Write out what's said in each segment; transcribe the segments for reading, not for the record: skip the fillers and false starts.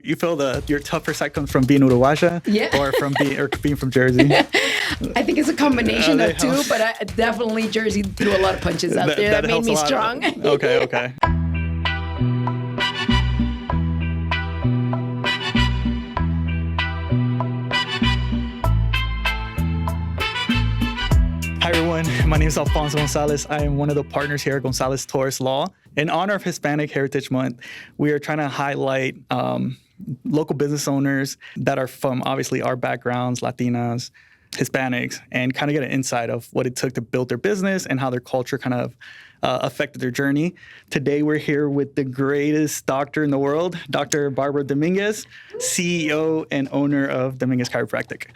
You feel your tougher side comes from being Uruguaya, or from being from Jersey? I think it's a combination of two, but definitely Jersey threw a lot of punches out there that made me strong. Okay. Hi everyone, my name is Alfonso Gonzalez. I am one of the partners here at Gonzalez Torres Law. In honor of Hispanic Heritage Month, we are trying to highlight local business owners that are from obviously our backgrounds, Latinas, Hispanics, and kind of get an insight of what it took to build their business and how their culture kind of affected their journey. Today, we're here with the greatest doctor in the world, Dr. Barbara Dominguez, CEO and owner of Dominguez Chiropractic.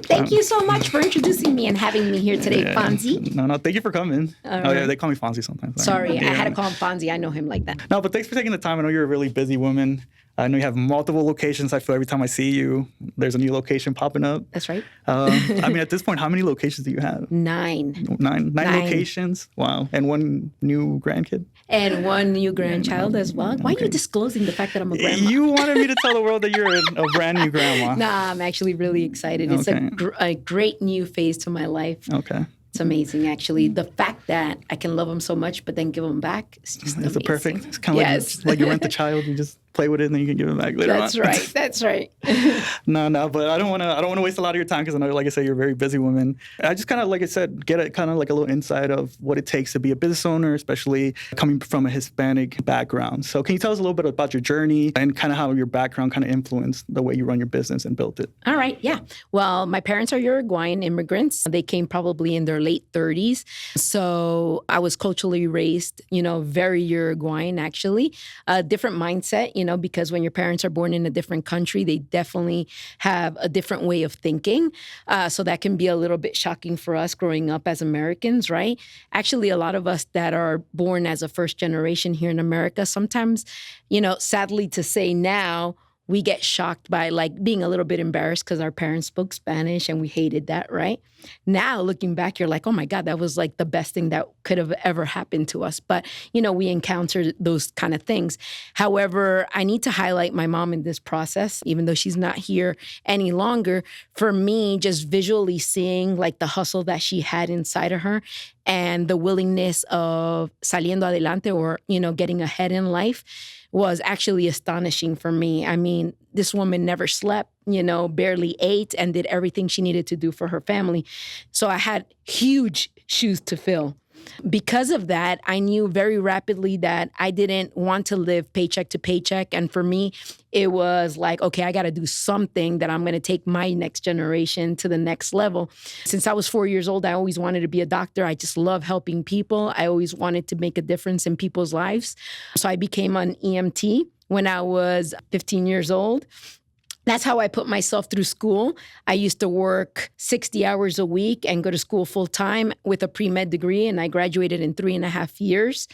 Thank you so much for introducing me and having me here today, Fonzie. No, thank you for coming. Oh, yeah, they call me Fonzie sometimes. Sorry, I had to call him Fonzie. I know him like that. No, but thanks for taking the time. I know you're a really busy woman. I know you have multiple locations. I feel every time I see you, there's a new location popping up. That's right. I mean, at this point, how many locations do you have? Nine Locations? Wow. And one new grandkid? And one new grandchild as well. Why are you disclosing the fact that I'm a grandma? You wanted me to tell the world that you're a brand new grandma. Nah, I'm actually really excited. It's a great new phase to my life. Okay. It's amazing, actually. The fact that I can love them so much, but then give them back, it's just amazing. It's kind of like you rent the child, you just play with it, and then you can give it back later on. That's right. No, but I don't want to waste a lot of your time because I know, like I said, you're a very busy woman. I just kind of, like I said, get a kind of like a little insight of what it takes to be a business owner, especially coming from a Hispanic background. So can you tell us a little bit about your journey and kind of how your background kind of influenced the way you run your business and built it? All right, yeah. Well, my parents are Uruguayan immigrants. They came probably in their late 30s. So I was culturally raised, very Uruguayan, actually. A different mindset, because when your parents are born in a different country, they definitely have a different way of thinking. So that can be a little bit shocking for us growing up as Americans, right? Actually, a lot of us that are born as a first generation here in America, sometimes, sadly to say now, we get shocked by being a little bit embarrassed because our parents spoke Spanish and we hated that, right? Now, looking back, you're like, oh my God, that was the best thing that could have ever happened to us. But, we encountered those kind of things. However, I need to highlight my mom in this process, even though she's not here any longer. For me, just visually seeing the hustle that she had inside of her and the willingness of saliendo adelante or, getting ahead in life was actually astonishing for me. I mean, this woman never slept, barely ate and did everything she needed to do for her family. So I had huge shoes to fill. Because of that, I knew very rapidly that I didn't want to live paycheck to paycheck. And for me, it was okay, I got to do something that I'm going to take my next generation to the next level. Since I was 4 years old, I always wanted to be a doctor. I just love helping people. I always wanted to make a difference in people's lives. So I became an EMT when I was 15 years old. That's how I put myself through school. I used to work 60 hours a week and go to school full time with a pre-med degree, and I graduated in 3.5 years.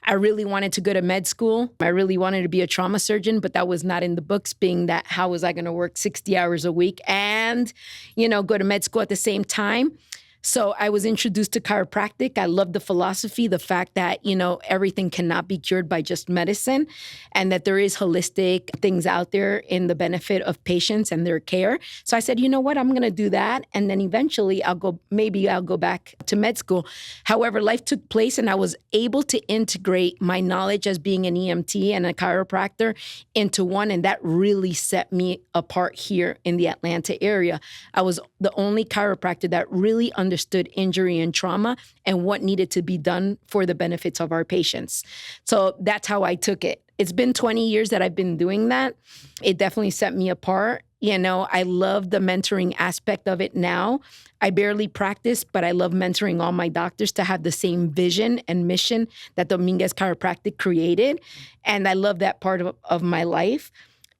I really wanted to go to med school. I really wanted to be a trauma surgeon, but that was not in the books, being that how was I going to work 60 hours a week and, go to med school at the same time? So I was introduced to chiropractic. I loved the philosophy, the fact that, everything cannot be cured by just medicine and that there is holistic things out there in the benefit of patients and their care. So I said, you know what, I'm going to do that. And then eventually I'll go back to med school. However, life took place and I was able to integrate my knowledge as being an EMT and a chiropractor into one. And that really set me apart here in the Atlanta area. I was the only chiropractor that really understood injury and trauma and what needed to be done for the benefits of our patients. So that's how I took it. It's been 20 years that I've been doing that. It definitely set me apart. I love the mentoring aspect of it now. I barely practice, but I love mentoring all my doctors to have the same vision and mission that Dominguez Chiropractic created. And I love that part of my life.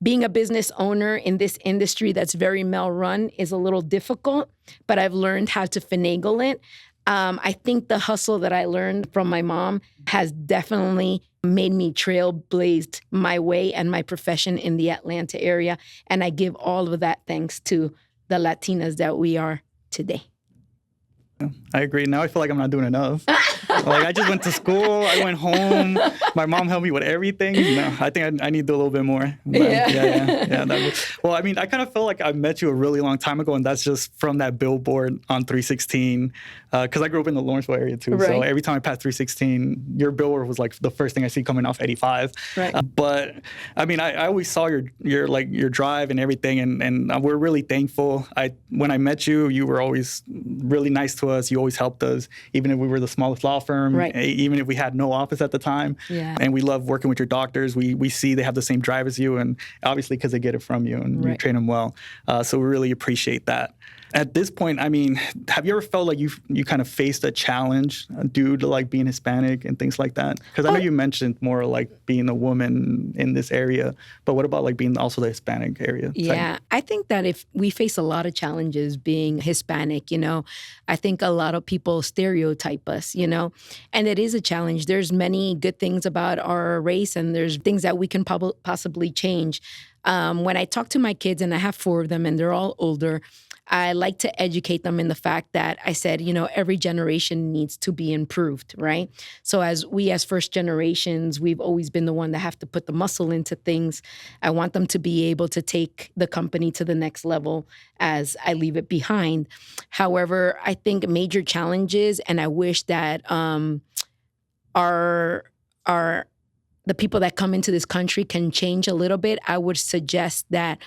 Being a business owner in this industry that's very male-run is a little difficult, but I've learned how to finagle it. I think the hustle that I learned from my mom has definitely made me trailblazed my way and my profession in the Atlanta area. And I give all of that thanks to the Latinas that we are today. I agree. Now I feel like I'm not doing enough. Like, I just went to school. I went home. My mom helped me with everything. No, I think I need to do a little bit more. But yeah. Well, I mean, I kind of felt like I met you a really long time ago, and that's just from that billboard on 316. Because I grew up in the Lawrenceville area too. Right. So every time I passed 316, your billboard was like the first thing I see coming off 85. Right. But I mean, I always saw your drive and everything, and we're really thankful. When I met you, you were always really nice to us. You always helped us, even if we were the smallest law firm, right. Even if we had no office at the time. Yeah. And we love working with your doctors. We see they have the same drive as you, and obviously because they get it from you and right. you train them well. So we really appreciate that. At this point, I mean, have you ever felt like you kind of faced a challenge due to like being Hispanic and things like that? Because I know you mentioned more like being a woman in this area, but what about like being also the Hispanic area? Yeah, I think that if we face a lot of challenges being Hispanic, I think a lot of people stereotype us, and it is a challenge. There's many good things about our race, and there's things that we can possibly change. When I talk to my kids, and I have 4 of them, and they're all older, I like to educate them in the fact that I said, every generation needs to be improved, right? So as first generations, we've always been the one that have to put the muscle into things. I want them to be able to take the company to the next level as I leave it behind. However, I think major challenges, and I wish that our the people that come into this country can change a little bit. I would suggest that,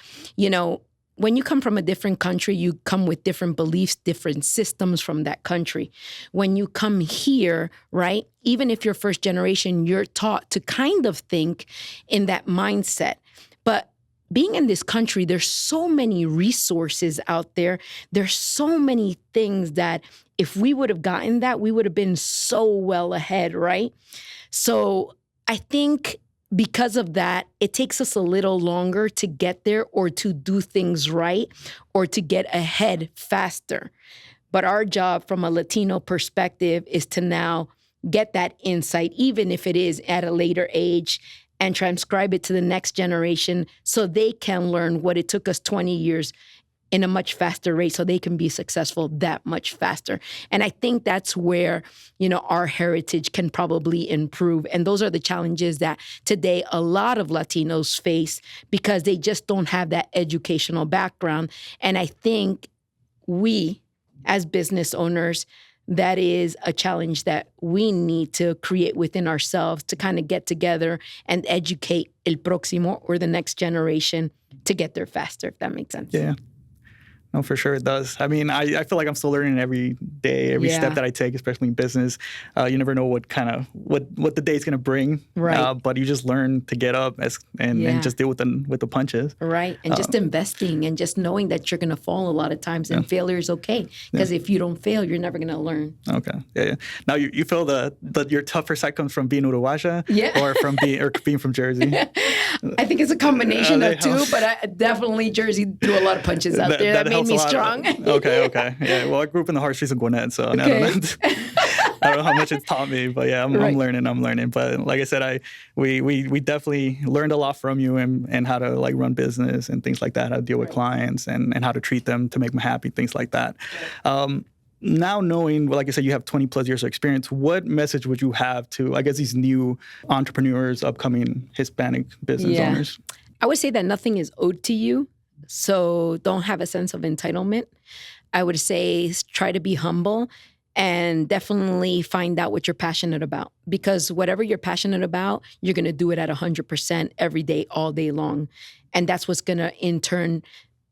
when you come from a different country, you come with different beliefs, different systems from that country. When you come here, right, even if you're first generation, you're taught to kind of think in that mindset. But being in this country, there's so many resources out there. There's so many things that if we would have gotten that, we would have been so well ahead, right? So I think because of that, it takes us a little longer to get there or to do things right or to get ahead faster. But our job from a Latino perspective is to now get that insight, even if it is at a later age, and transcribe it to the next generation so they can learn what it took us 20 years in a much faster rate so they can be successful that much faster. And I think that's where, our heritage can probably improve. And those are the challenges that today a lot of Latinos face because they just don't have that educational background. And I think we, as business owners, that is a challenge that we need to create within ourselves to kind of get together and educate el próximo or the next generation to get there faster, if that makes sense. Yeah. No, for sure it does. I mean, I feel like I'm still learning every day, every step that I take, especially in business. You never know what the day's going to bring. Right. But you just learn to get up and just deal with the punches. Right. And just investing and just knowing that you're going to fall a lot of times and failure is okay. Because if you don't fail, you're never going to learn. Okay. Yeah. Now you feel that your tougher side comes from being Uruguaya or from being from Jersey? I think it's a combination of two, but definitely Jersey threw a lot of punches out there. That made me strong. Okay. Yeah. Well, I grew up in the hard streets of Gwinnett, so I don't know how much it's taught me, but yeah, I'm learning. But like I said, we definitely learned a lot from you and how to like run business and things like that, how to deal with clients and how to treat them to make them happy, things like that. Now knowing, like I said, you have 20 plus years of experience, what message would you have to, I guess, these new entrepreneurs, upcoming Hispanic business owners? I would say that nothing is owed to you. So don't have a sense of entitlement. I would say try to be humble and definitely find out what you're passionate about. Because whatever you're passionate about, you're going to do it at 100% every day, all day long. And that's what's going to, in turn,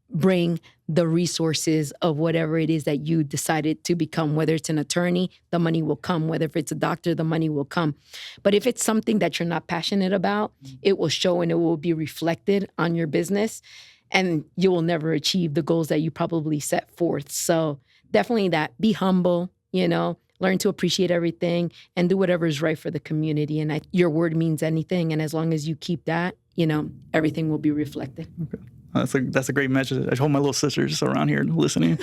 bring the resources of whatever it is that you decided to become. Whether it's an attorney, the money will come. Whether if it's a doctor, the money will come. But if it's something that you're not passionate about, it will show and it will be reflected on your business. And you will never achieve the goals that you probably set forth. So definitely that. Be humble, learn to appreciate everything and do whatever is right for the community. And your word means anything. And as long as you keep that, everything will be reflected. Okay. That's a great message. I hope my little sister's just around here listening.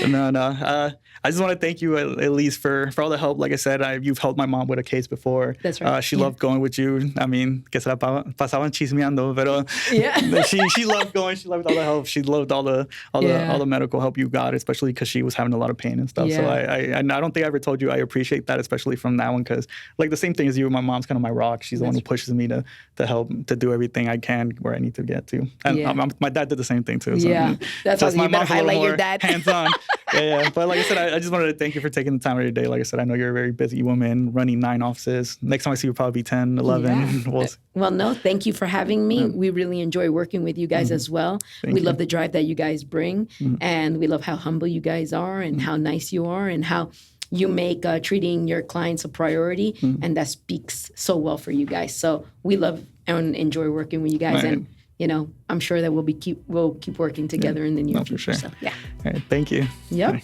No, no. I just want to thank you at least for all the help. Like I said, you've helped my mom with a case before. That's right. She loved going with you. I mean, que se la pasaban chismeando, pero Yeah. she loved going. She loved all the help. She loved all the medical help you got, especially because she was having a lot of pain and stuff. Yeah. So I don't think I ever told you I appreciate that, especially from that one, because like the same thing as you, my mom's kind of my rock. She's the one who pushes me to help, to do everything I can where I need to get to. And my dad did the same thing too. So, yeah. That's so why you better highlight your dad. Hands-on. Yeah. But like I said, I just wanted to thank you for taking the time of your day. Like I said, I know you're a very busy woman running 9 offices. Next time I see you, probably be 10, 11. Yeah. Well, no, thank you for having me. We really enjoy working with you guys as well. We love the drive that you guys bring. And we love how humble you guys are and how nice you are and how you make treating your clients a priority. And that speaks so well for you guys. So we love and enjoy working with you guys. Right. And, you know, I'm sure that we'll keep working together in the near future. For sure. So, yeah. All right. Thank you. Yep. Bye.